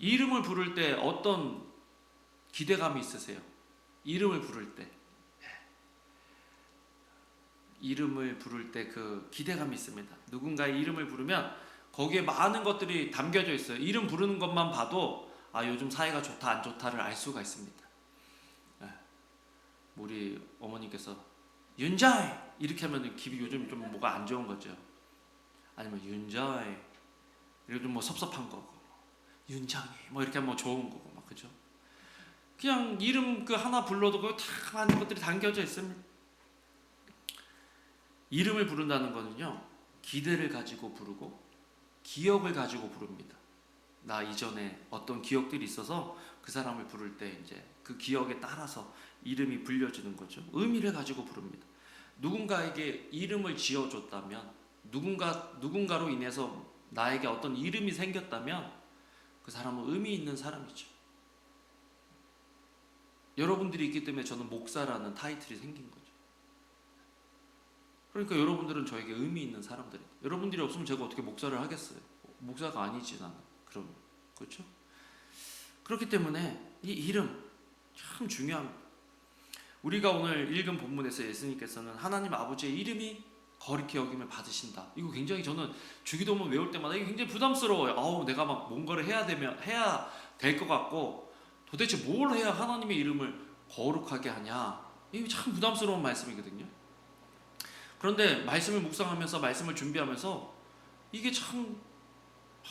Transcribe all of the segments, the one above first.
이름을 부를 때 어떤 기대감이 있으세요? 이름을 부를 때. 이름을 부를 때 그 기대감이 있습니다. 누군가의 이름을 부르면 거기에 많은 것들이 담겨져 있어요. 이름 부르는 것만 봐도 요즘 사이가 좋다 안 좋다를 알 수가 있습니다. 우리 어머니께서 윤자이 이렇게 하면 기분이 요즘 좀 뭐가 안 좋은 거죠. 아니면 윤자이 이거 좀 뭐 섭섭한 거고, 윤장이 뭐 이렇게 하면 뭐 좋은 거고 막 그죠? 그냥 이름 그 하나 불러도 그 다 많은 것들이 담겨져 있습니다. 이름을 부른다는 거는요, 기대를 가지고 부르고 기억을 가지고 부릅니다. 나 이전에 어떤 기억들이 있어서 그 사람을 부를 때 이제 그 기억에 따라서 이름이 불려지는 거죠. 의미를 가지고 부릅니다. 누군가에게 이름을 지어줬다면, 누군가로 인해서 나에게 어떤 이름이 생겼다면 그 사람은 의미 있는 사람이죠. 여러분들이 있기 때문에 저는 목사라는 타이틀이 생긴 거죠. 그러니까 여러분들은 저에게 의미 있는 사람들이에요. 여러분들이 없으면 제가 어떻게 목사를 하겠어요? 목사가 아니지 나는. 그럼 그렇죠? 그렇기 때문에 이 이름 참 중요합니다. 우리가 오늘 읽은 본문에서 예수님께서는 하나님 아버지의 이름이 거룩히 여김을 받으신다. 이거 굉장히 저는 주기도문 외울 때마다 이게 굉장히 부담스러워요. 내가 막 뭔가를 해야 될 것 같고 도대체 뭘 해야 하나님의 이름을 거룩하게 하냐? 이게 참 부담스러운 말씀이거든요. 그런데 말씀을 묵상하면서 말씀을 준비하면서 이게 참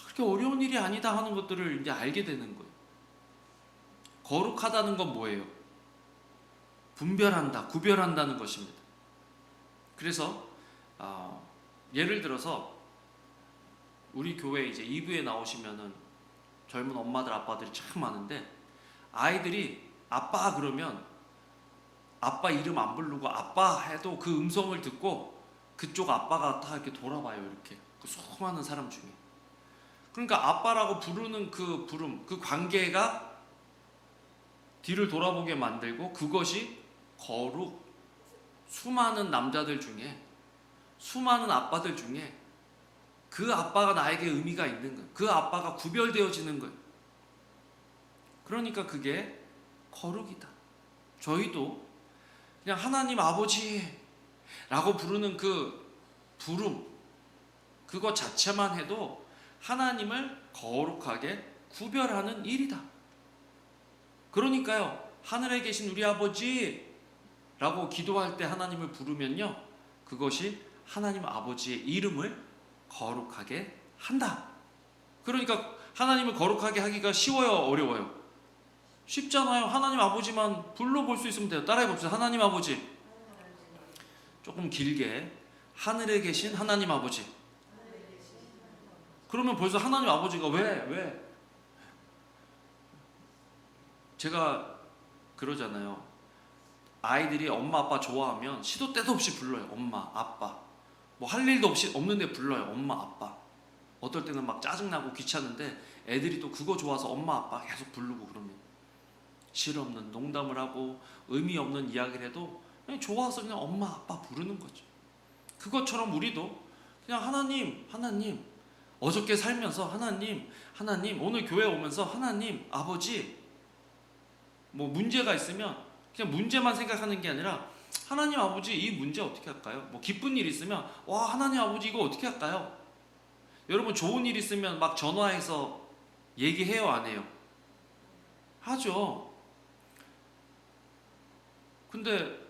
그렇게 어려운 일이 아니다 하는 것들을 이제 알게 되는 거예요. 거룩하다는 건 뭐예요? 분별한다, 구별한다는 것입니다. 그래서 예를 들어서 우리 교회 이제 2부에 나오시면은 젊은 엄마들 아빠들이 참 많은데 아이들이 아빠 그러면 아빠 이름 안 부르고 아빠 해도 그 음성을 듣고 그쪽 아빠가 다 이렇게 돌아봐요. 이렇게 그 수많은 사람 중에. 그러니까 아빠라고 부르는 그 부름, 그 관계가 뒤를 돌아보게 만들고 그것이 거룩, 수많은 남자들 중에 수많은 아빠들 중에 그 아빠가 나에게 의미가 있는 거예요. 그 아빠가 구별되어지는 거예요. 그러니까 그게 거룩이다. 저희도 그냥 하나님 아버지라고 부르는 그 부름, 그것 자체만 해도 하나님을 거룩하게 구별하는 일이다. 그러니까요, 하늘에 계신 우리 아버지라고 기도할 때 하나님을 부르면요, 그것이 하나님 아버지의 이름을 거룩하게 한다. 그러니까 하나님을 거룩하게 하기가 쉬워요, 어려워요? 쉽잖아요. 하나님 아버지만 불러볼 수 있으면 돼요. 따라해 봅시다. 하나님 아버지. 조금 길게. 하늘에 계신 하나님 아버지. 그러면 벌써 하나님 아버지가 왜? 제가 그러잖아요. 아이들이 엄마 아빠 좋아하면 시도 때도 없이 불러요. 엄마 아빠. 뭐 할 일도 없이 없는데 불러요. 엄마 아빠. 어떨 때는 막 짜증나고 귀찮은데 애들이 또 그거 좋아서 엄마 아빠 계속 부르고 그러면 실없는 농담을 하고 의미 없는 이야기를 해도 그냥 좋아서 그냥 엄마 아빠 부르는 거죠. 그것처럼 우리도 그냥 하나님 어저께 살면서 하나님 오늘 교회 오면서 하나님 아버지, 뭐 문제가 있으면 그냥 문제만 생각하는 게 아니라 하나님 아버지 이 문제 어떻게 할까요? 뭐 기쁜 일 있으면 와 하나님 아버지 이거 어떻게 할까요? 여러분 좋은 일 있으면 막 전화해서 얘기해요 안 해요? 하죠. 근데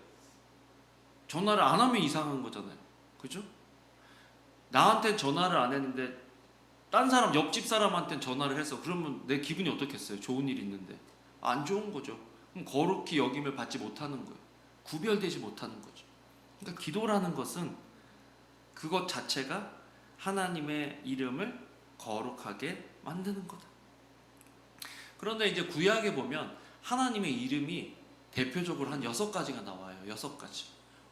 전화를 안 하면 이상한 거잖아요. 그죠? 나한테 전화를 안 했는데 딴 사람 옆집 사람한테 전화를 해서 그러면 내 기분이 어떻겠어요? 좋은 일 있는데 안 좋은 거죠. 그럼 거룩히 여김을 받지 못하는 거예요. 구별되지 못하는 거죠. 그러니까 기도라는 것은 그것 자체가 하나님의 이름을 거룩하게 만드는 거다. 그런데 이제 구약에 보면 하나님의 이름이 대표적으로 한 6가지가 나와요. 6가지.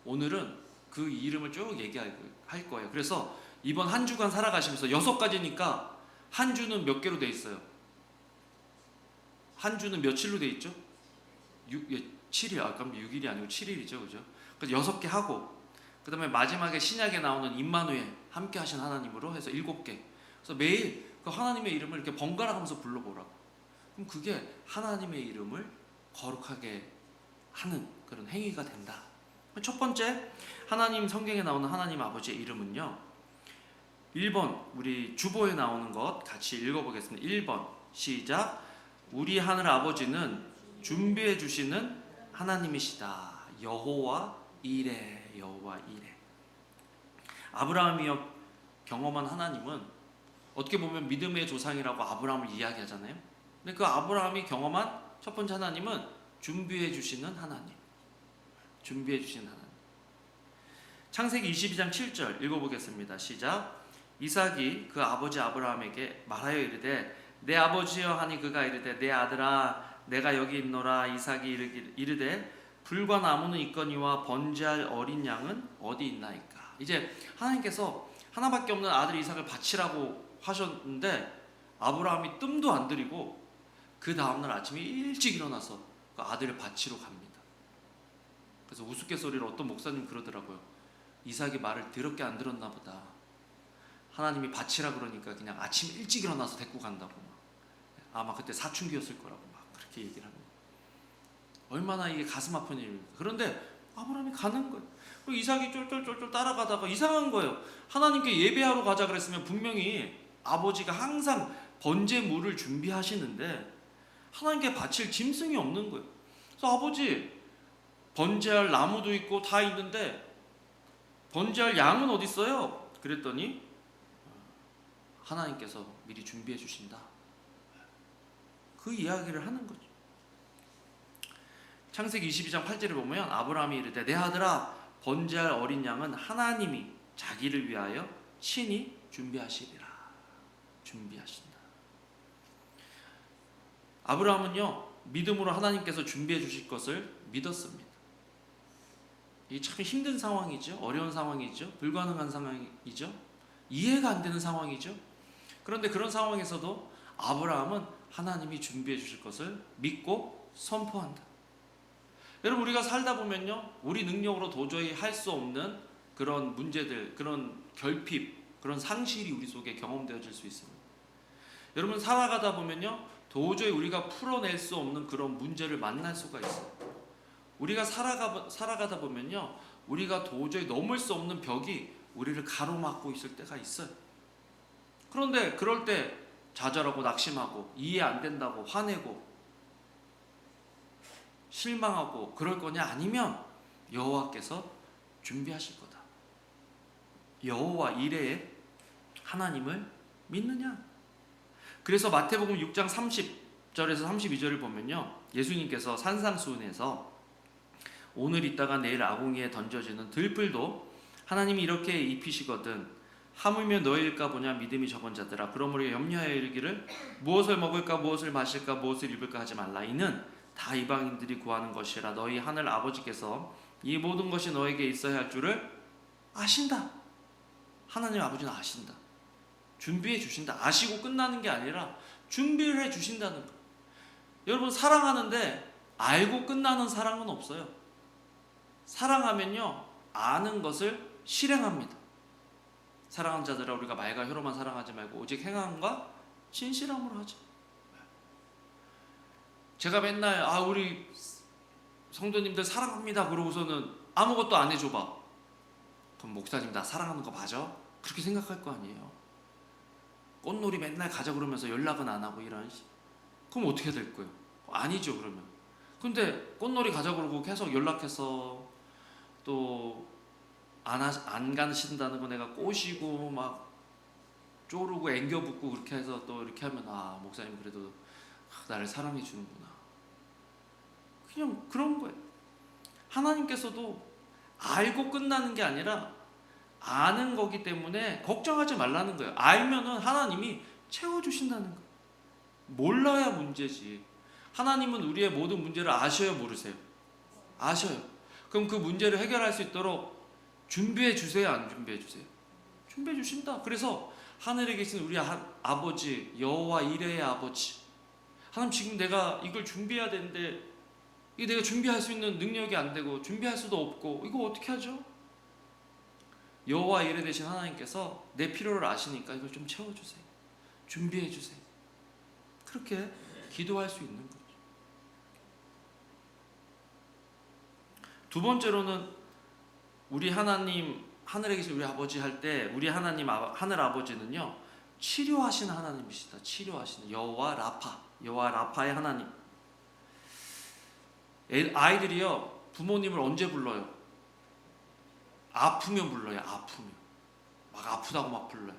오늘은 그 이름을 쭉 얘기할 거예요. 그래서 이번 한 주간 살아가시면서 6가지니까 한 주는 몇 개로 돼 있어요? 한 주는 며칠로 돼 있죠? 7일, 그럼 6일이 아니고 7일이죠. 그죠? 그래서 6개 하고 그 다음에 마지막에 신약에 나오는 임마누엘 함께 하신 하나님으로 해서 7개. 그래서 매일 그 하나님의 이름을 이렇게 번갈아 가면서 불러보라고. 그럼 그게 하나님의 이름을 거룩하게 하는 그런 행위가 된다. 첫 번째, 하나님 성경에 나오는 하나님 아버지의 이름은요, 1번 우리 주보에 나오는 것 같이 읽어보겠습니다. 1번 시작. 우리 하늘 아버지는 준비해 주시는 하나님이시다. 여호와 이레. 여호와 이레. 아브라함이 경험한 하나님은 어떻게 보면 믿음의 조상이라고 아브라함을 이야기하잖아요. 근데 그 아브라함이 경험한 첫 번째 하나님은 준비해 주시는 하나님. 준비해 주시는 하나님. 창세기 22장 7절 읽어보겠습니다. 시작. 이삭이 그 아버지 아브라함에게 말하여 이르되 내 아버지여 하니 그가 이르되 내 아들아 내가 여기 있노라. 이삭이 이르되 불과 나무는 있거니와 번제할 어린 양은 어디 있나이까. 이제 하나님께서 하나밖에 없는 아들 이삭을 바치라고 하셨는데 아브라함이 뜸도 안 들이고 그 다음날 아침에 일찍 일어나서 그 아들을 바치러 갑니다. 그래서 우스갯소리로 어떤 목사님 그러더라고요. 이삭이 말을 더럽게 안 들었나 보다. 하나님이 바치라 그러니까 그냥 아침 일찍 일어나서 데리고 간다고. 아마 그때 사춘기였을 거라고 막 그렇게 얘기를 합니다. 얼마나 이게 가슴 아픈 일입니까. 그런데 아브라함이 가는 거예요. 그리고 이삭이 쫄쫄쫄쫄 따라가다가 이상한 거예요. 하나님께 예배하러 가자 그랬으면 분명히 아버지가 항상 번제물을 준비하시는데 하나님께 바칠 짐승이 없는 거예요. 그래서 아버지 번제할 나무도 있고 다 있는데 번제할 양은 어디 있어요? 그랬더니 하나님께서 미리 준비해 주신다. 그 이야기를 하는 거죠. 창세기 22장 8절에 보면 아브라함이 이르되 내 아들아 번제할 어린 양은 하나님이 자기를 위하여 친히 준비하시리라. 준비하신다. 아브라함은요 믿음으로 하나님께서 준비해 주실 것을 믿었습니다. 이게 참 힘든 상황이죠. 어려운 상황이죠. 불가능한 상황이죠. 이해가 안 되는 상황이죠. 그런데 그런 상황에서도 아브라함은 하나님이 준비해 주실 것을 믿고 선포한다. 여러분 우리가 살다 보면요 우리 능력으로 도저히 할 수 없는 그런 문제들, 그런 결핍, 그런 상실이 우리 속에 경험되어질 수 있습니다. 여러분 살아가다 보면요 도저히 우리가 풀어낼 수 없는 그런 문제를 만날 수가 있어요. 우리가 살아가다 보면요 우리가 도저히 넘을 수 없는 벽이 우리를 가로막고 있을 때가 있어요. 그런데 그럴 때 좌절하고 낙심하고 이해 안 된다고 화내고 실망하고 그럴 거냐? 아니면 여호와께서 준비하실 거다. 여호와 이레의 하나님을 믿느냐? 그래서 마태복음 6장 30절에서 32절을 보면요 예수님께서 산상수훈에서 오늘 있다가 내일 아궁이에 던져지는 들풀도 하나님이 이렇게 입히시거든 하물며 너희일까 보냐 믿음이 적은 자들아 그러므로 염려하여 이르기를 무엇을 먹을까 무엇을 마실까 무엇을 입을까 하지 말라. 이는 다 이방인들이 구하는 것이라 너희 하늘 아버지께서 이 모든 것이 너에게 있어야 할 줄을 아신다. 하나님 아버지는 아신다. 준비해 주신다. 아시고 끝나는 게 아니라 준비를 해 주신다는 거. 여러분 사랑하는데 알고 끝나는 사랑은 없어요. 사랑하면요 아는 것을 실행합니다. 사랑하는 자들아 우리가 말과 혀로만 사랑하지 말고 오직 행함과 진실함으로 하자. 제가 맨날 우리 성도님들 사랑합니다 그러고서는 아무것도 안 해줘봐. 그럼 목사님 나 사랑하는 거 맞아? 그렇게 생각할 거 아니에요. 꽃놀이 맨날 가자 그러면서 연락은 안 하고 이런. 그럼 어떻게 될 거예요? 아니죠 그러면. 근데 꽃놀이 가자 그러고 계속 연락해서 또 안 가신다는 거 내가 꼬시고 막 쪼르고 앵겨붙고 그렇게 해서 또 이렇게 하면 목사님 그래도 나를 사랑해 주는구나. 그냥 그런 거예요. 하나님께서도 알고 끝나는 게 아니라 아는 거기 때문에 걱정하지 말라는 거예요. 알면은 하나님이 채워주신다는 거예요. 몰라야 문제지. 하나님은 우리의 모든 문제를 아셔요, 모르세요? 아셔요. 그럼 그 문제를 해결할 수 있도록 준비해 주세요, 안 준비해 주세요? 준비해 주신다. 그래서 하늘에 계신 우리 아버지, 여호와 이레의 아버지, 하나님 지금 내가 이걸 준비해야 되는데 이게 내가 준비할 수 있는 능력이 안 되고 준비할 수도 없고 이거 어떻게 하죠? 여호와 이레 되신 하나님께서 내 필요를 아시니까 이걸 좀 채워주세요. 준비해 주세요. 그렇게 기도할 수 있는 거죠. 두 번째로는 우리 하나님, 하늘에 계신 우리 아버지 할 때 우리 하나님 하늘 아버지는요 치료하시는 하나님이시다. 치료하시는 여호와 라파, 여호와 라파의 하나님. 아이들이요 부모님을 언제 불러요? 아프면 불러요. 아프면 막 아프다고 막 불러요.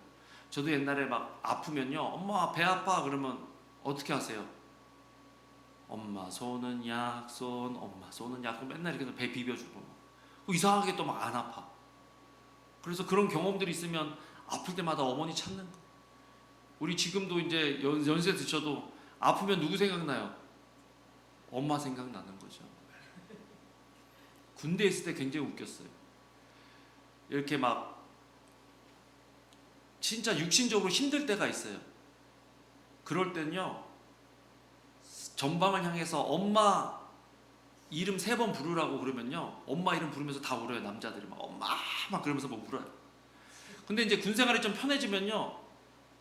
저도 옛날에 막 아프면요 엄마 배 아파 그러면 어떻게 하세요? 엄마 손은 약손, 엄마 손은 약손 맨날 이렇게 배 비벼주고 이상하게 또 막 안 아파. 그래서 그런 경험들이 있으면 아플 때마다 어머니 찾는 거. 우리 지금도 이제 연세 드셔도 아프면 누구 생각나요? 엄마 생각나는 거죠. 군대에 있을 때 굉장히 웃겼어요. 이렇게 막 진짜 육신적으로 힘들 때가 있어요. 그럴 땐요 전방을 향해서 엄마 이름 3번 부르라고 그러면요 엄마 이름 부르면서 다 울어요. 남자들이 막 엄마 막 그러면서 막 울어요. 근데 이제 군 생활이 좀 편해지면요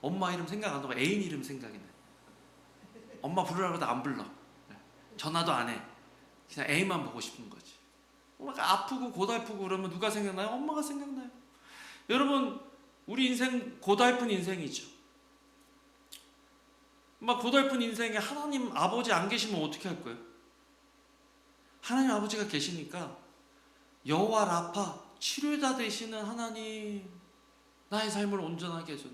엄마 이름 생각 안 나고 애인 이름 생각이 나요. 엄마 부르라고 해도 안 불러. 전화도 안 해. 그냥 애인만 보고 싶은 거지. 막 아프고 고달프고 그러면 누가 생각나요? 엄마가 생각나요. 여러분 우리 인생 고달픈 인생이죠. 막 고달픈 인생에 하나님 아버지 안 계시면 어떻게 할 거예요? 하나님 아버지가 계시니까 여호와 라파 치료자 되시는 하나님 나의 삶을 온전하게 해줘.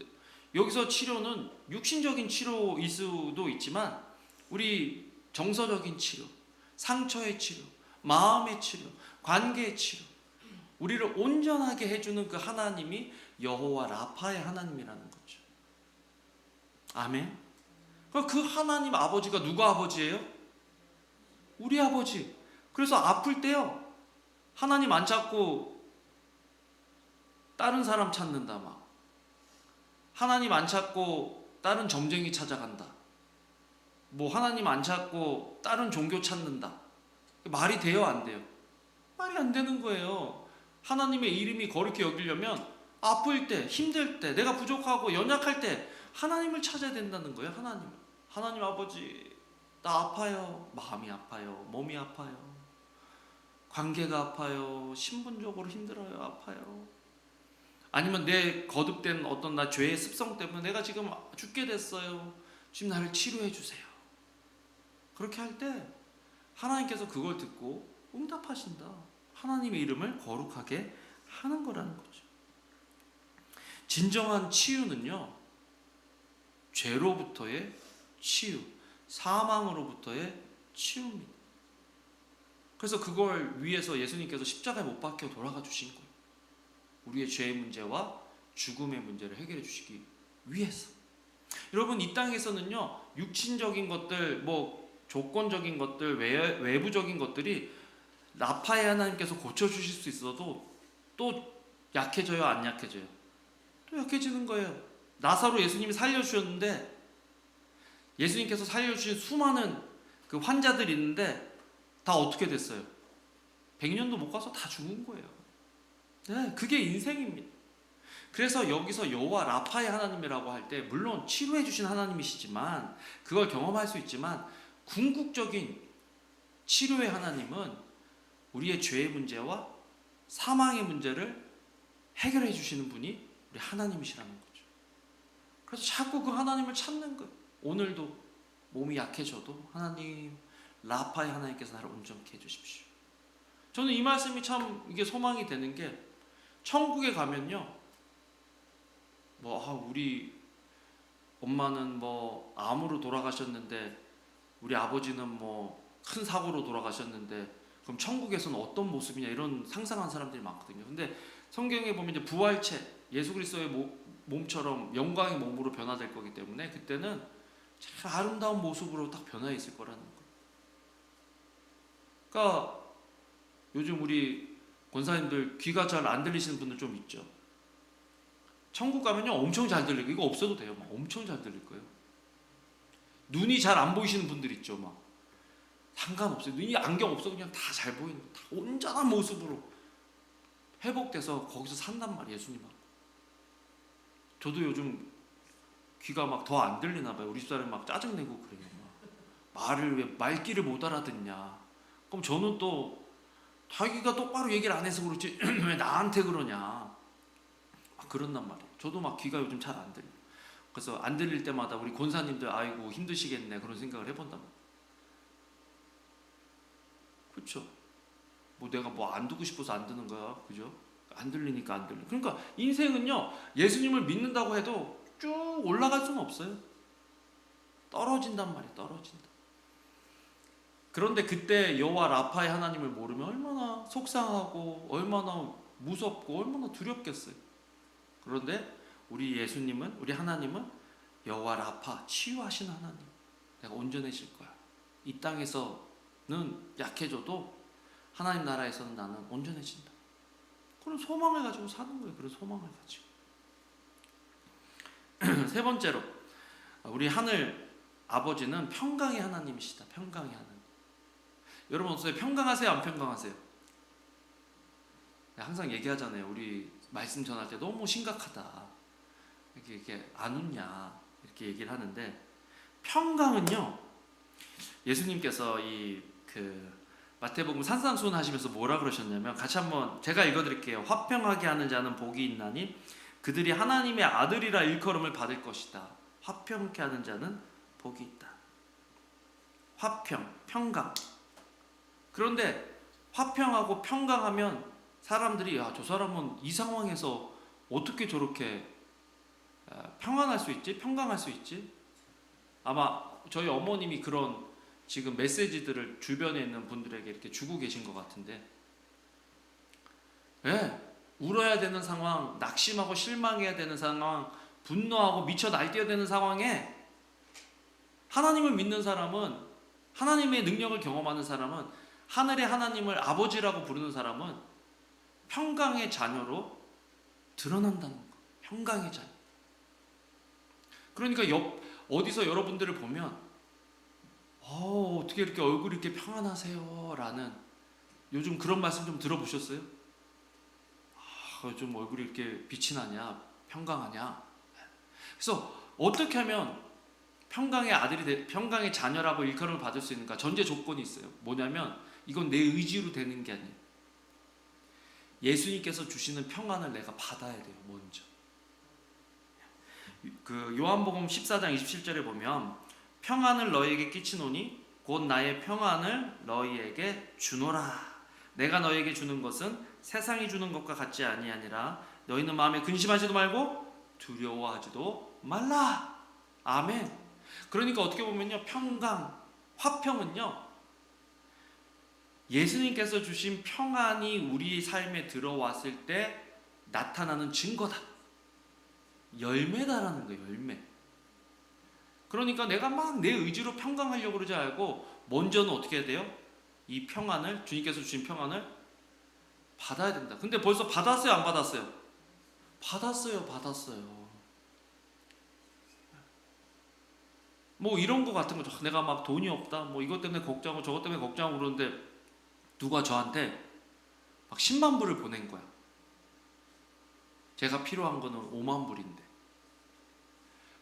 여기서 치료는 육신적인 치료일 수도 있지만 우리 정서적인 치료, 상처의 치료, 마음의 치료, 관계의 치료, 우리를 온전하게 해주는 그 하나님이 여호와 라파의 하나님이라는 거죠. 아멘. 그 하나님 아버지가 누가 아버지예요? 우리 아버지. 그래서 아플 때요 하나님 안 찾고 다른 사람 찾는다 막. 하나님 안 찾고 다른 점쟁이 찾아간다. 뭐 하나님 안 찾고 다른 종교 찾는다. 말이 돼요 안 돼요? 말이 안 되는 거예요. 하나님의 이름이 거룩히 여기려면 아플 때, 힘들 때, 내가 부족하고 연약할 때 하나님을 찾아야 된다는 거예요. 하나님 아버지 나 아파요. 마음이 아파요. 몸이 아파요. 관계가 아파요. 신분적으로 힘들어요. 아파요. 아니면 내 거듭된 어떤 나 죄의 습성 때문에 내가 지금 죽게 됐어요. 지금 나를 치료해 주세요. 그렇게 할 때 하나님께서 그걸 듣고 응답하신다. 하나님의 이름을 거룩하게 하는 거라는 거죠. 진정한 치유는요 죄로부터의 치유, 사망으로부터의 치유입니다. 그래서 그걸 위해서 예수님께서 십자가에 못 박혀 돌아가 주신 거예요. 우리의 죄의 문제와 죽음의 문제를 해결해 주시기 위해서. 여러분 이 땅에서는요 육신적인 것들, 뭐 조건적인 것들, 외부적인 것들이 라파의 하나님께서 고쳐주실 수 있어도 또 약해져요 안 약해져요? 또 약해지는 거예요. 나사로 예수님이 살려주셨는데 예수님께서 살려주신 수많은 그 환자들이 있는데 다 어떻게 됐어요? 100년도 못 가서 다 죽은 거예요. 네, 그게 인생입니다. 그래서 여기서 여호와 라파의 하나님이라고 할 때 물론 치료해 주신 하나님이시지만 그걸 경험할 수 있지만 궁극적인 치료의 하나님은 우리의 죄의 문제와 사망의 문제를 해결해 주시는 분이 우리 하나님이시라는 거죠. 그래서 자꾸 그 하나님을 찾는 거예요. 오늘도 몸이 약해져도 하나님 라파의 하나님께서 나를 온전케 해주십시오. 저는 이 말씀이 참 이게 소망이 되는 게 천국에 가면요 뭐 우리 엄마는 뭐 암으로 돌아가셨는데 우리 아버지는 뭐 큰 사고로 돌아가셨는데 그럼 천국에서는 어떤 모습이냐 이런 상상한 사람들이 많거든요. 근데 성경에 보면 이제 부활체 예수 그리스도의 몸처럼 영광의 몸으로 변화될 거기 때문에 그때는 참 아름다운 모습으로 딱 변화해 있을 거라는 거예요. 그러니까 요즘 우리 권사님들 귀가 잘 안 들리시는 분들 좀 있죠. 천국 가면요 엄청 잘 들리고 이거 없어도 돼요. 막 엄청 잘 들릴 거예요. 눈이 잘 안 보이시는 분들 있죠. 막 상관없어요. 눈이 안경 없어도 그냥 다 잘 보이는 다 온전한 모습으로 회복돼서 거기서 산단 말이에요. 예수님하고. 저도 요즘 귀가 막 더 안 들리나 봐요. 우리 집사람이 막 짜증내고 그래요. 막. 말을 왜 말귀를 못 알아듣냐. 그럼 저는 또 자기가 똑바로 얘기를 안 해서 그렇지 왜 나한테 그러냐. 그런단 말이에요. 저도 막 귀가 요즘 잘 안 들려. 그래서 안 들릴 때마다 우리 권사님들 아이고 힘드시겠네 그런 생각을 해본단 말이에요. 그렇죠? 뭐 내가 뭐 안 듣고 싶어서 안 듣는 거야, 그죠? 안 들리니까 안 들려. 그러니까 인생은요, 예수님을 믿는다고 해도 쭉 올라갈 수는 없어요. 떨어진단 말이에요, 떨어진다. 그런데 그때 여호와 라파의 하나님을 모르면 얼마나 속상하고 얼마나 무섭고 얼마나 두렵겠어요. 그런데 우리 예수님은, 우리 하나님은 여호와 라파, 치유하신 하나님. 내가 온전해질 거야. 이 땅에서는 약해져도 하나님 나라에서는 나는 온전해진다. 그런 소망을 가지고 사는 거예요. 그런 소망을 가지고. 세 번째로, 우리 하늘 아버지는 평강의 하나님이시다. 평강의 하나님. 여러분 어떠세요? 평강하세요? 안 평강하세요? 항상 얘기하잖아요. 우리 말씀 전할 때 너무 심각하다. 이렇게 안 웃냐. 이렇게 얘기를 하는데, 평강은요, 예수님께서 마태복음 산상수훈 하시면서 뭐라 그러셨냐면, 같이 한번 제가 읽어드릴게요. 화평하게 하는 자는 복이 있나니 그들이 하나님의 아들이라 일컬음을 받을 것이다. 화평케 하는 자는 복이 있다. 화평, 평강. 그런데 화평하고 평강하면 사람들이 야, 저 사람은 이 상황에서 어떻게 저렇게 평안할 수 있지? 평강할 수 있지? 아마 저희 어머님이 그런 지금 메시지들을 주변에 있는 분들에게 이렇게 주고 계신 것 같은데, 울어야 되는 상황, 낙심하고 실망해야 되는 상황, 분노하고 미쳐 날뛰어야 되는 상황에 하나님을 믿는 사람은, 하나님의 능력을 경험하는 사람은, 하늘의 하나님을 아버지라고 부르는 사람은 평강의 자녀로 드러난다는 거. 평강의 자녀. 그러니까 어디서 여러분들을 보면 어떻게 이렇게 얼굴이 이렇게 평안하세요? 라는, 요즘 그런 말씀 좀 들어보셨어요? 좀 얼굴이 이렇게 빛이 나냐? 평강하냐? 그래서 어떻게 하면 평강의 아들이 평강의 자녀라고 일컬음을 받을 수 있는가? 전제 조건이 있어요. 뭐냐면 이건 내 의지로 되는 게 아니에요. 예수님께서 주시는 평안을 내가 받아야 돼요. 먼저. 요한복음 14장 27절에 보면 평안을 너희에게 끼치노니 곧 나의 평안을 너희에게 주노라. 내가 너희에게 주는 것은 세상이 주는 것과 같지 아니하니라. 너희는 마음에 근심하지도 말고 두려워하지도 말라. 아멘. 그러니까 어떻게 보면요, 평강, 화평은요, 예수님께서 주신 평안이 우리 삶에 들어왔을 때 나타나는 증거다. 열매다라는 거예요. 열매. 그러니까 내가 막 내 의지로 평강하려고 그러지 말고 먼저는 어떻게 해야 돼요? 이 평안을, 주님께서 주신 평안을 받아야 된다. 근데 벌써 받았어요? 안 받았어요? 받았어요. 뭐 이런 거 같은 거죠. 내가 막 돈이 없다, 뭐 이것 때문에 걱정하고 저것 때문에 걱정하고 그러는데 누가 저한테 막 10만 불을 보낸 거야. 제가 필요한 거는 5만 불인데.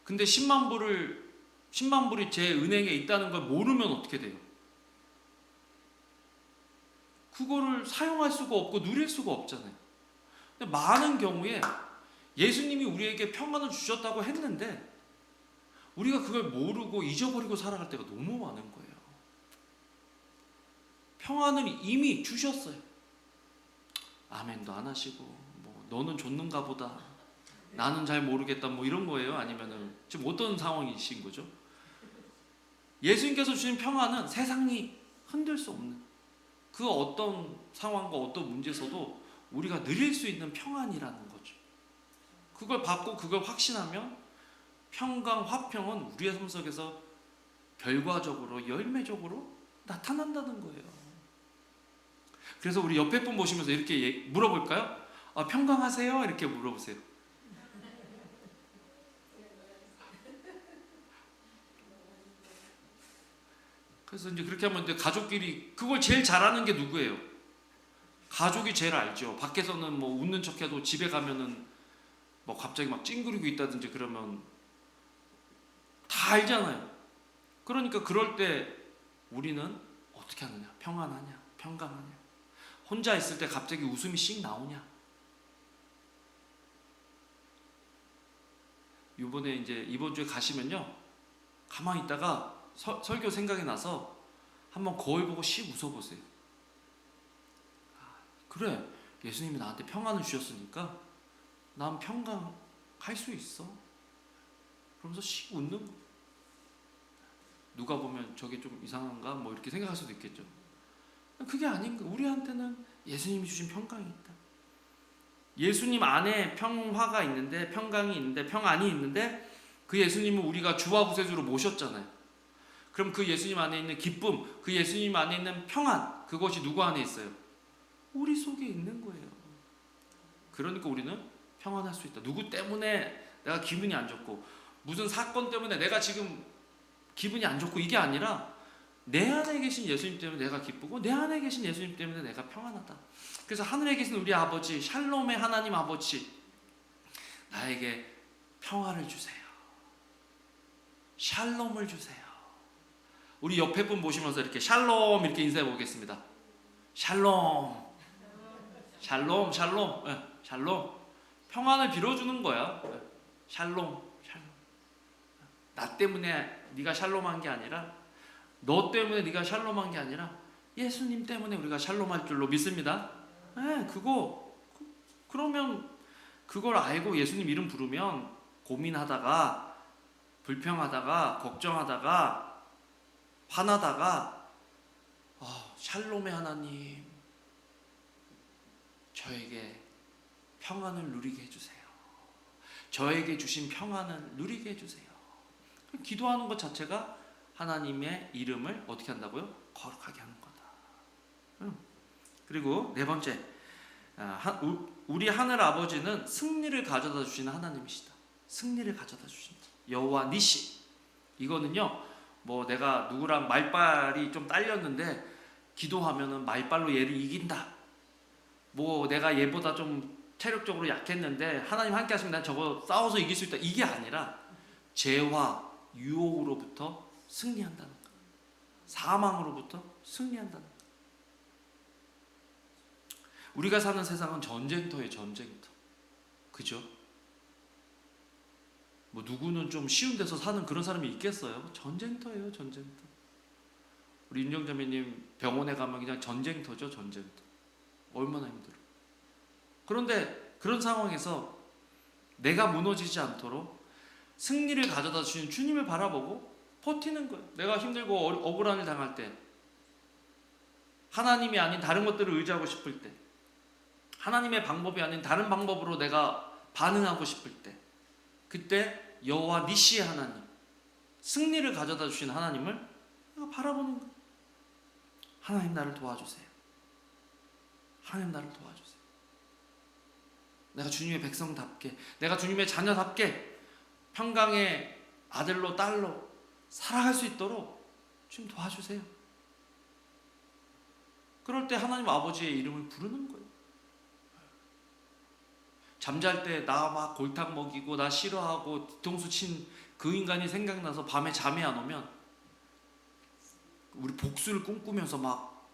근데 10만 불이 제 은행에 있다는 걸 모르면 어떻게 돼요? 그거를 사용할 수가 없고 누릴 수가 없잖아요. 근데 많은 경우에 예수님이 우리에게 평안을 주셨다고 했는데 우리가 그걸 모르고 잊어버리고 살아갈 때가 너무 많은 거예요. 평안을 이미 주셨어요. 아멘도 안 하시고, 뭐 너는 줬는가 보다, 나는 잘 모르겠다, 뭐 이런 거예요? 아니면은 지금 어떤 상황이신 거죠? 예수님께서 주신 평안은 세상이 흔들 수 없는 그 어떤 상황과 어떤 문제에서도 우리가 누릴 수 있는 평안이라는 거죠. 그걸 받고 그걸 확신하면 평강, 화평은 우리의 삶 속에서 결과적으로, 열매적으로 나타난다는 거예요. 그래서 우리 옆에 분 보시면서 이렇게 물어볼까요? 평강하세요? 이렇게 물어보세요. 그래서 이제 그렇게 하면 이제 가족끼리 그걸 제일 잘하는 게 누구예요? 가족이 제일 알죠. 밖에서는 뭐 웃는 척해도 집에 가면은 뭐 갑자기 막 찡그리고 있다든지 그러면 다 알잖아요. 그러니까 그럴 때 우리는 어떻게 하느냐? 평안하냐? 평강하냐? 혼자 있을 때 갑자기 웃음이 씩 나오냐? 이번에 이제 이번 주에 가시면요, 가만히 있다가 설교 생각이 나서 한번 거울 보고 씩 웃어보세요. 그래, 예수님이 나한테 평안을 주셨으니까 난 평강할 수 있어. 그러면서 씩 웃는 거. 누가 보면 저게 좀 이상한가 뭐 이렇게 생각할 수도 있겠죠. 그게 아닌 거. 우리한테는 예수님이 주신 평강이 있다. 예수님 안에 평화가 있는데, 평강이 있는데, 평안이 있는데, 그 예수님은 우리가 주와 구세주로 모셨잖아요. 그럼 그 예수님 안에 있는 기쁨, 그 예수님 안에 있는 평안, 그것이 누구 안에 있어요? 우리 속에 있는 거예요. 그러니까 우리는 평안할 수 있다. 누구 때문에 내가 기분이 안 좋고, 무슨 사건 때문에 내가 지금 기분이 안 좋고, 이게 아니라 내 안에 계신 예수님 때문에 내가 기쁘고, 내 안에 계신 예수님 때문에 내가 평안하다. 그래서 하늘에 계신 우리 아버지, 샬롬의 하나님 아버지, 나에게 평화를 주세요. 샬롬을 주세요. 우리 옆에 분 보시면서 이렇게 샬롬 이렇게 인사해 보겠습니다. 샬롬, 샬롬, 샬롬, 네, 샬롬. 평안을 빌어주는 거야. 네, 샬롬, 샬롬. 나 때문에 네가 샬롬한 게 아니라, 너 때문에 네가 샬롬한 게 아니라 예수님 때문에 우리가 샬롬할 줄로 믿습니다. 네, 그러면 그걸 알고 예수님 이름 부르면 고민하다가, 불평하다가, 걱정하다가, 화나다가, 샬롬의 하나님, 저에게 평안을 누리게 해주세요. 저에게 주신 평안을 누리게 해주세요. 기도하는 것 자체가 하나님의 이름을 어떻게 한다고요? 거룩하게 하는 거다. 그리고 네 번째, 우리 하늘 아버지는 승리를 가져다 주시는 하나님이시다. 승리를 가져다 주신다. 여호와 니시. 이거는요, 뭐 내가 누구랑 말빨이 좀 딸렸는데 기도하면은 말빨로 얘를 이긴다. 뭐 내가 얘보다 좀 체력적으로 약했는데 하나님 함께 하시면 난 저거 싸워서 이길 수 있다. 이게 아니라 죄와 유혹으로부터 승리한다는 거. 사망으로부터 승리한다는 거. 우리가 사는 세상은 전쟁터예요. 전쟁터. 그죠? 뭐 누구는 좀 쉬운 데서 사는 그런 사람이 있겠어요? 전쟁터예요. 전쟁터. 우리 윤정자매님 병원에 가면 그냥 전쟁터죠. 전쟁터. 얼마나 힘들어. 그런데 그런 상황에서 내가 무너지지 않도록 승리를 가져다 주신 주님을 바라보고 버티는 거예요. 내가 힘들고 억울한 일 당할 때, 하나님이 아닌 다른 것들을 의지하고 싶을 때, 하나님의 방법이 아닌 다른 방법으로 내가 반응하고 싶을 때, 그때 여호와 니시의 하나님, 승리를 가져다 주신 하나님을 내가 바라보는 거예요. 하나님 나를 도와주세요. 하나님 나를 도와주세요. 내가 주님의 백성답게, 내가 주님의 자녀답게 평강의 아들로 딸로 살아갈 수 있도록 주님 도와주세요. 그럴 때 하나님 아버지의 이름을 부르는 거예요. 잠잘 때 나 막 골탕 먹이고 나 싫어하고 뒤통수 친 그 인간이 생각나서 밤에 잠이 안 오면 우리 복수를 꿈꾸면서 막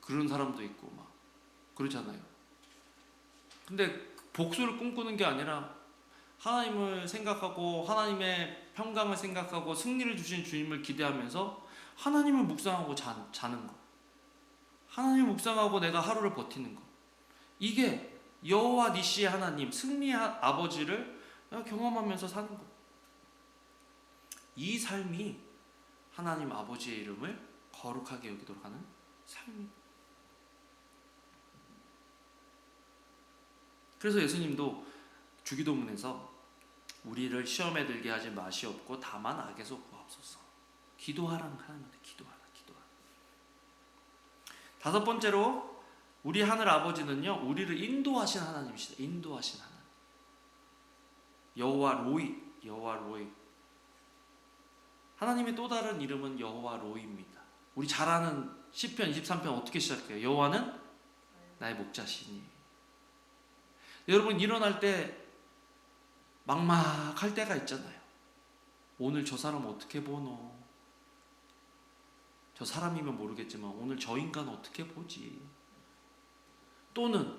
그런 사람도 있고 막 그러잖아요. 근데 복수를 꿈꾸는 게 아니라 하나님을 생각하고 하나님의 평강을 생각하고 승리를 주신 주님을 기대하면서 하나님을 묵상하고 자는 거. 하나님을 묵상하고 내가 하루를 버티는 거. 이게 여호와 니시의 하나님, 승리의 아버지를 경험하면서 사는 거. 이 삶이 하나님 아버지의 이름을 거룩하게 여기도록 하는 삶입니다. 그래서 예수님도 주기도문에서 우리를 시험에 들게 하지 마시옵고 다만 악에서 구하옵소서. 기도하라는 하나님한테 기도하라. 다섯 번째로 우리 하늘 아버지는요, 우리를 인도하신 하나님이시다. 인도하신 하나님. 여호와 로이. 하나님의 또 다른 이름은 여호와 로이입니다. 우리 잘 아는 시편 23편 어떻게 시작해요? 여호와는 나의 목자시니. 여러분 일어날 때 막막할 때가 있잖아요. 오늘 저 사람 어떻게 보노? 저 사람이면 모르겠지만 오늘 저 인간 어떻게 보지? 또는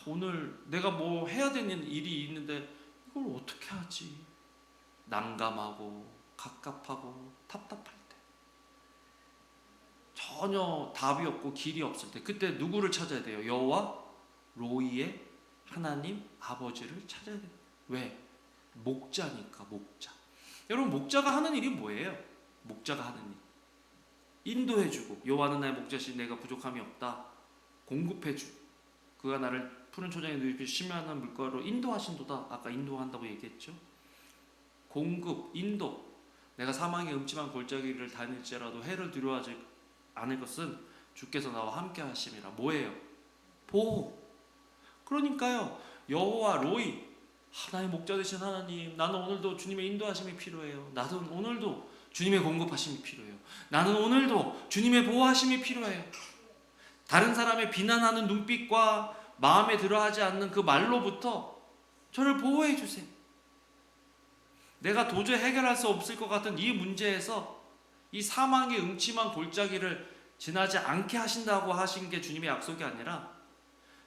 오늘 내가 뭐 해야 되는 일이 있는데 이걸 어떻게 하지? 난감하고 갑갑하고 답답할 때, 전혀 답이 없고 길이 없을 때, 그때 누구를 찾아야 돼요? 여호와 로이의 하나님 아버지를 찾아야 돼요. 왜? 목자니까. 목자. 여러분, 목자가 하는 일이 뭐예요? 목자가 하는 일, 인도해주고, 여호와는 나의 목자시니 내가 부족함이 없다, 공급해주고, 그가 나를 푸른 초장에 누이고 심연한 물가로 인도하신도다. 아까 인도한다고 얘기했죠. 공급, 인도. 내가 사망의 음침한 골짜기를 다닐지라도 해를 두려워하지 않을 것은 주께서 나와 함께 하심이라. 뭐예요? 보호. 그러니까요, 여호와 로이, 하나의 목자 되신 하나님, 나는 오늘도 주님의 인도하심이 필요해요. 나는 오늘도 주님의 공급하심이 필요해요. 나는 오늘도 주님의 보호하심이 필요해요. 다른 사람의 비난하는 눈빛과 마음에 들어하지 않는 그 말로부터 저를 보호해 주세요. 내가 도저히 해결할 수 없을 것 같은 이 문제에서, 이 사망의 음침한 골짜기를 지나지 않게 하신다고 하신 게 주님의 약속이 아니라,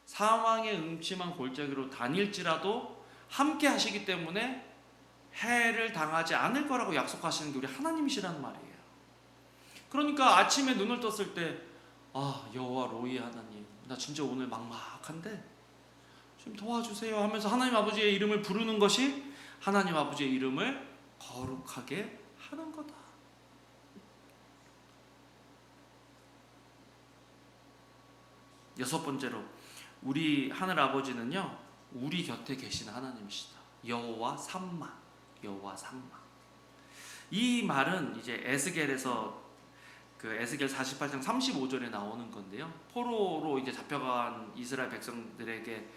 사망의 음침한 골짜기로 다닐지라도 함께 하시기 때문에 해를 당하지 않을 거라고 약속하시는 게 우리 하나님이시라는 말이에요. 그러니까 아침에 눈을 떴을 때, 여호와 로이 하나님, 나 진짜 오늘 막막한데 좀 도와주세요 하면서 하나님 아버지의 이름을 부르는 것이 하나님 아버지의 이름을 거룩하게 하는 거다. 여섯 번째로, 우리 하늘 아버지는요, 우리 곁에 계신 하나님이시다. 여호와 삼마. 여호와 삼마. 이 말은 이제 에스겔에서, 그 에스겔 48장 35절에 나오는 건데요, 포로로 이제 잡혀간 이스라엘 백성들에게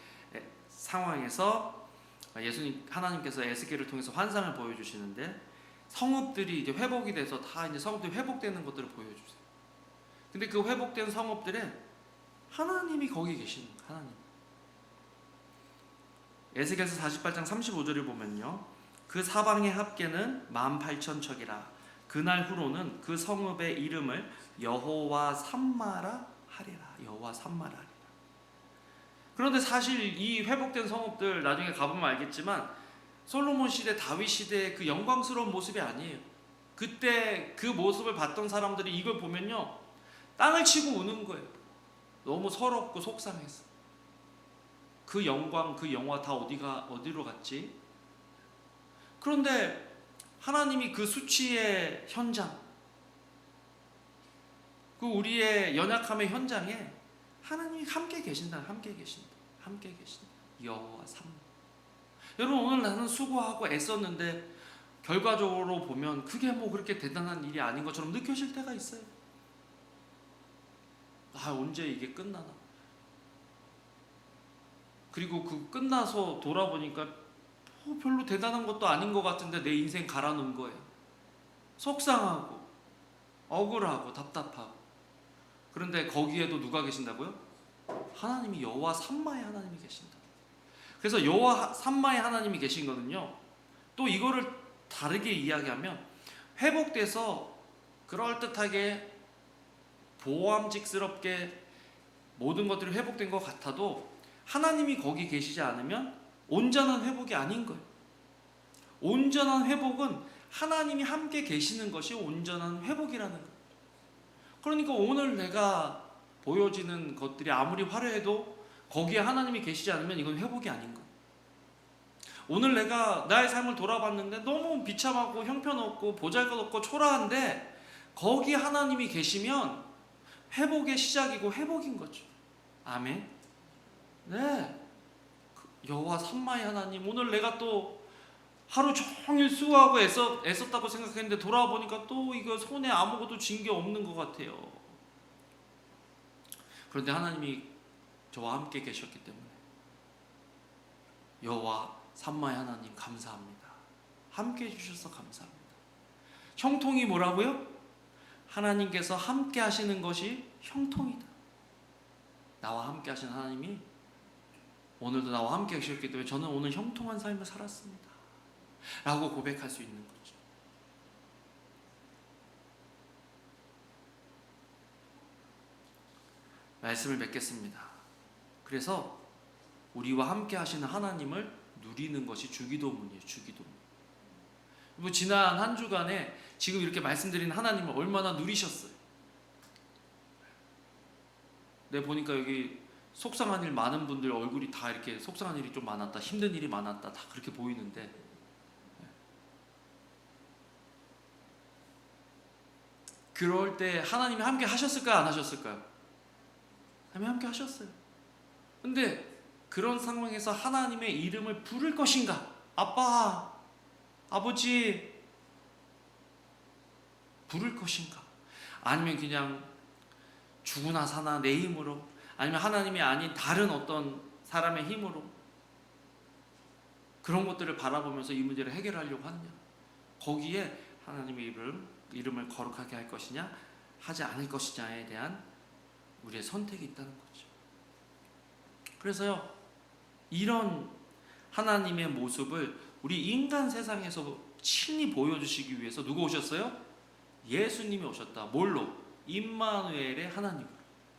상황에서 예수님, 하나님께서 에스겔을 통해서 환상을 보여주시는데, 성읍들이 이제 회복이 돼서 다 이제 성읍들이 회복되는 것들을 보여주세요. 근데 그 회복된 성읍들에 하나님이 거기 계시는 거예요. 하나님. 에스겔서 48장 35절을 보면요, 그 사방의 합계는 18,000척이라. 그날 후로는 그 성읍의 이름을 여호와 삼마라 하리라. 여호와 삼마라 하리라. 그런데 사실 이 회복된 성읍들 나중에 가보면 알겠지만, 솔로몬 시대, 다윗 시대의 그 영광스러운 모습이 아니에요. 그때 그 모습을 봤던 사람들이 이걸 보면요, 땅을 치고 우는 거예요. 너무 서럽고 속상해서. 그 영광, 그 영화 다 어디로 갔지? 그런데 하나님이 그 수치의 현장, 그 우리의 연약함의 현장에 하나님이 함께 계신다. 함께 계신다. 함께 계신다. 여호와 삼마. 여러분, 오늘 나는 수고하고 애썼는데 결과적으로 보면 그게 뭐 그렇게 대단한 일이 아닌 것처럼 느껴질 때가 있어요. 언제 이게 끝나나? 그리고 그 끝나서 돌아보니까 별로 대단한 것도 아닌 것 같은데 내 인생 갈아놓은 거예요. 속상하고 억울하고 답답하고. 그런데 거기에도 누가 계신다고요? 하나님이, 여호와 삼마의 하나님이 계신다. 그래서 여호와 삼마의 하나님이 계신 거는요, 또 이거를 다르게 이야기하면, 회복돼서 그럴듯하게 보암직스럽게 모든 것들이 회복된 것 같아도 하나님이 거기 계시지 않으면 온전한 회복이 아닌 거예요. 온전한 회복은 하나님이 함께 계시는 것이 온전한 회복이라는 거예요. 그러니까 오늘 내가 보여지는 것들이 아무리 화려해도 거기에 하나님이 계시지 않으면 이건 회복이 아닌 거예요. 오늘 내가 나의 삶을 돌아봤는데 너무 비참하고 형편없고 보잘것없고 초라한데 거기에 하나님이 계시면 회복의 시작이고 회복인 거죠. 아멘. 네. 여호와 삼마의 하나님, 오늘 내가 또 하루 종일 수고하고 애썼다고 생각했는데 돌아보니까 또 이거 손에 아무것도 쥔 게 없는 것 같아요. 그런데 하나님이 저와 함께 계셨기 때문에 여호와 삼마의 하나님 감사합니다. 함께 해주셔서 감사합니다. 형통이 뭐라고요? 하나님께서 함께 하시는 것이 형통이다. 나와 함께 하신 하나님이 오늘도 나와 함께 계셨기 때문에 저는 오늘 형통한 삶을 살았습니다 라고 고백할 수 있는 거죠. 말씀을 맺겠습니다. 그래서 우리와 함께 하시는 하나님을 누리는 것이 주기도문이에요. 주기도문. 뭐 지난 한 주간에 지금 이렇게 말씀드린 하나님을 얼마나 누리셨어요? 내가 보니까 여기 속상한 일 많은 분들 얼굴이 다 이렇게 속상한 일이 좀 많았다, 힘든 일이 많았다, 다 그렇게 보이는데, 그럴 때 하나님이 함께 하셨을까요? 안 하셨을까요? 하나님이 함께 하셨어요. 근데 그런 상황에서 하나님의 이름을 부를 것인가? 아빠, 아버지 부를 것인가? 아니면 그냥 죽으나 사나 내 힘으로, 아니면 하나님이 아닌 다른 어떤 사람의 힘으로 그런 것들을 바라보면서 이 문제를 해결하려고 하느냐? 거기에 하나님의 이름을 거룩하게 할 것이냐 하지 않을 것이냐에 대한 우리의 선택이 있다는 거죠. 그래서요, 이런 하나님의 모습을 우리 인간 세상에서 친히 보여주시기 위해서 누가 오셨어요? 예수님이 오셨다. 뭘로? 임마누엘의 하나님으로,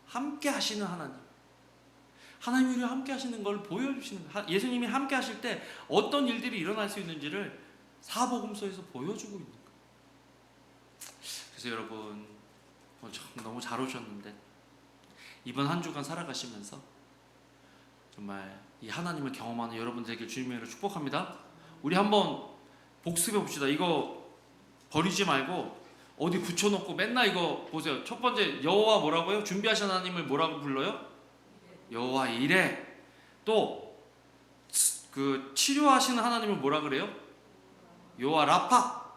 함께 하시는 하나님. 하나님이 우리와 함께 하시는 걸 보여주시는 거예요. 예수님이 함께 하실 때 어떤 일들이 일어날 수 있는지를 사복음서에서 보여주고 있는 거예요. 그래서 여러분, 너무 잘 오셨는데 이번 한 주간 살아가시면서 정말 이 하나님을 경험하는 여러분들 되길 주님의 이름으로 축복합니다. 우리 한번 복습해 봅시다. 이거 버리지 말고 어디 붙여놓고 맨날 이거 보세요. 첫 번째, 여호와 뭐라고요? 준비하신 하나님을 뭐라고 불러요? 여호와 이레. 또 그 치료하시는 하나님을 뭐라 그래요? 여호와 라파.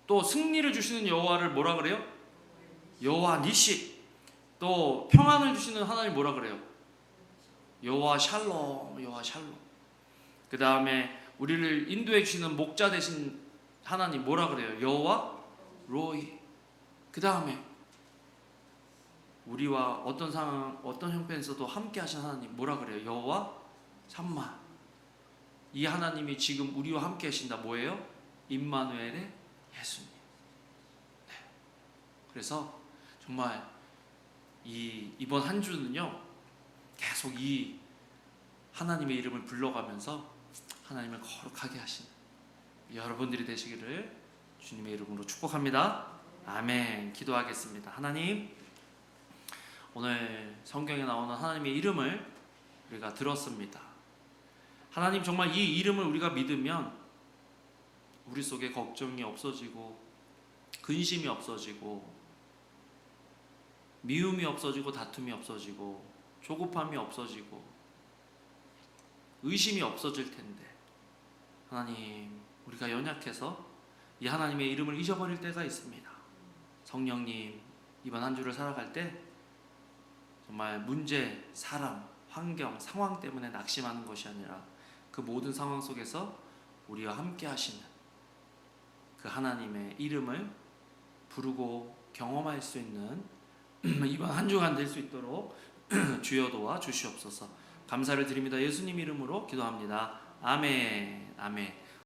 또 승리를 주시는 여호와를 뭐라 그래요? 여호와 니시. 또 평안을 주시는 하나님 뭐라 그래요? 여호와 샬롬. 여호와 샬롬. 그 다음에 우리를 인도해 주시는 목자 되신 하나님 뭐라 그래요? 여호와 로이. 그 다음에 우리와 어떤 상황, 어떤 형편에서도 함께 하신 하나님 뭐라 그래요? 여호와 샴마. 이 하나님이 지금 우리와 함께 하신다. 뭐예요? 임마누엘의 예수님. 네. 그래서 정말 이번 한 주는요, 계속 이 하나님의 이름을 불러가면서 하나님을 거룩하게 하시는 여러분들이 되시기를 주님의 이름으로 축복합니다. 아멘. 기도하겠습니다. 하나님, 오늘 성경에 나오는 하나님의 이름을 우리가 들었습니다. 하나님, 정말 이 이름을 우리가 믿으면 우리 속에 걱정이 없어지고 근심이 없어지고 미움이 없어지고 다툼이 없어지고 조급함이 없어지고 의심이 없어질 텐데, 하나님, 우리가 연약해서 이 하나님의 이름을 잊어버릴 때가 있습니다. 성령님, 이번 한 주를 살아갈 때 정말 문제, 사람, 환경, 상황 때문에 낙심하는 것이 아니라 그 모든 상황 속에서 우리와 함께 하시는 그 하나님의 이름을 부르고 경험할 수 있는 이번 한 주간 될 수 있도록 주여 도와 주시옵소서. 감사를 드립니다. 예수님 이름으로 기도합니다. 아멘. 아멘.